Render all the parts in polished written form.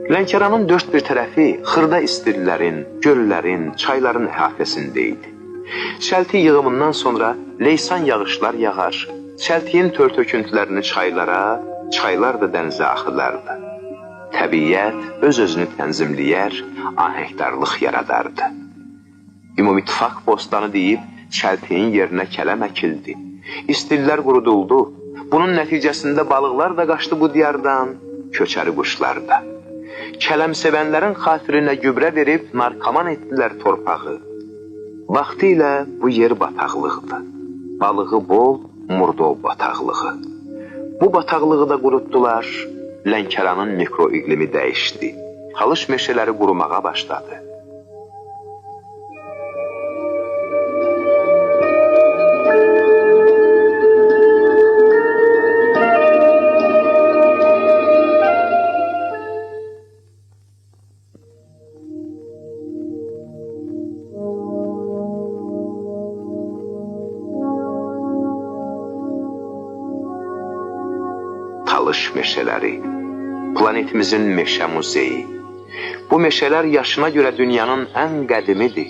Lənkəranın dörd bir tərəfi xırda istirlərin, göllərin, çayların əhatəsində idi. Çəlti yığımından sonra leysan yağışlar yağar, çəltiyin tör-töküntülərini çaylara, çaylar da dənizə axılardı. Təbiyyət öz-özünü tənzimləyər, ahəngdarlıq yaradardı. Ümumittifaq bostanı deyib, çəltiyin yerinə kələm əkildi. İstirlər quruduldu. Bunun nəticəsində balıqlar da qaçdı bu diyardan, köçəri quşlar da. Kələm sevənlərin xatirinə gübrə verib narkoman etdilər torpağı. Vaxtı ilə bu yer bataqlıqdı. Balığı bol, Murdov bataqlığı. Bu bataqlığı da qurutdular. Lənkəranın mikroiqlimi dəyişdi. Talış meşələri qurumağa başladı. Talış meşələri, planetimizin meşə muzeyi. Bu meşələr yaşına görə dünyanın ən qədimidir.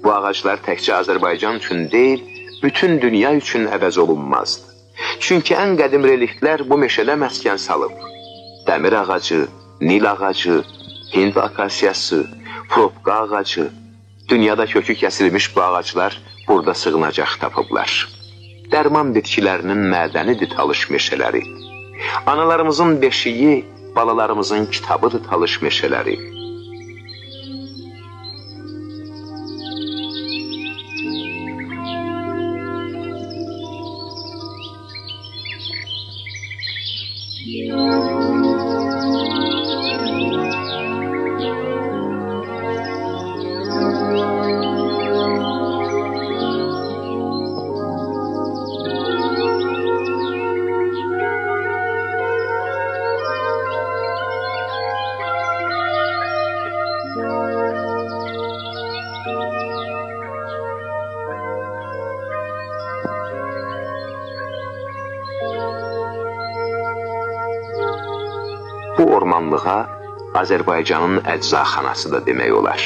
Bu ağaclar təkcə Azərbaycan üçün deyil, bütün dünya üçün əvəz olunmazdır. Çünki ən qədim reliktlər bu meşədə məskən salıb. Dəmir ağacı, Nil ağacı, Hind akasiyası, probka ağacı, dünyada kökü kəsilmiş bu ağaclar burada sığınacaq tapıblar. Dərman bitkilərinin mədənidir talış meşələri. Analarımızın beşiyi, balalarımızın kitabıdır talış meşələri. Bu ormanlığa Azərbaycanın əczaxanası da demək olar.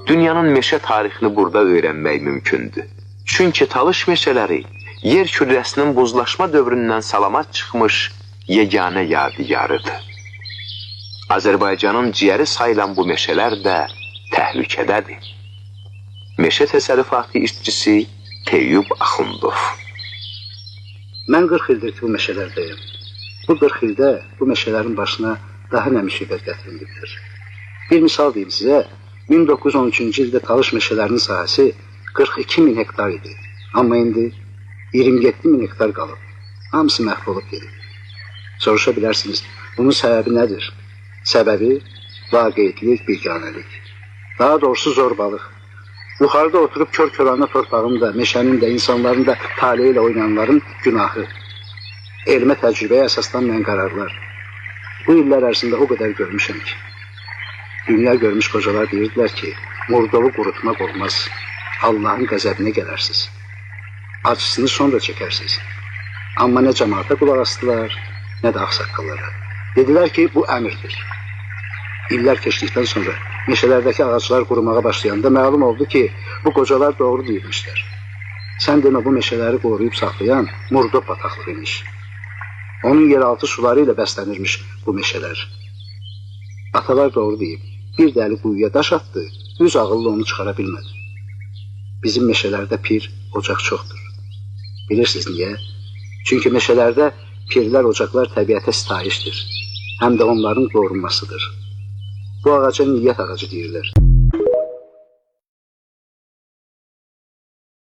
Dünyanın meşə tarixini burada öyrənmək mümkündür. Çünki talış meşələri yer kürəsinin buzlaşma dövründən salamat çıxmış yeganə yadigarıdır. Azərbaycanın ciyəri sayılan bu meşələr də təhlükədədir. Meşə təsərrüfatı işçisi Teyyub Axundov. Mən 40 ildir ki, bu meşələrdəyim. Bu 40 ildə bu meşələrin başına daha nə müsibət gətirilmişdir. Bir misal deyim sizə, 1913-cü ildə talış meşələrinin sahəsi 42 min hektar idi. Amma indi 27 min hektar qalıb. Hamısı məhv olub gedib. Soruşa bilərsiniz, bunun səbəbi nədir? Səbəbi vaqeidlik, bilganəlik. Daha doğrusu zorbalıq. Yuxarıda oturub kör-körana torpağın da, meşənin də, insanların da taleyi ilə oynayanların günahı. Elmə təcrübəyə əsaslanmayan qərarlar. Bu illər ərzində o qədər görmüşəm ki, dünya görmüş qocalar deyirdilər ki, Murdovu qurutmaq olmaz, Allahın qəzəbinə gələrsiniz. Acısını sonra çəkərsiniz. Amma nə cəmaata qulaq asdılar, nə də ağsaqqallara. Dedilər ki, bu əmirdir. İllər keçdikdən sonra meşələrdəki ağaclar qurumağa başlayanda məlum oldu ki, bu qocalar doğru deyilmişlər. Sən demə bu meşələri qoruyub saxlayan Murdov bataqlığı imiş. Onun yeraltı suları ilə bəslənirmiş bu meşələr. Atalar doğru deyib, bir dəli quyuya daş atdı, üz ağıllı onu çıxara bilmədi. Bizim meşələrdə pir, ocaq çoxdur. Bilirsiniz niyə? Çünki meşələrdə pirlər, ocaqlar təbiətə sitayişdir. Həm də onların qorunmasıdır. Bu ağaca niyyət ağacı deyirlər.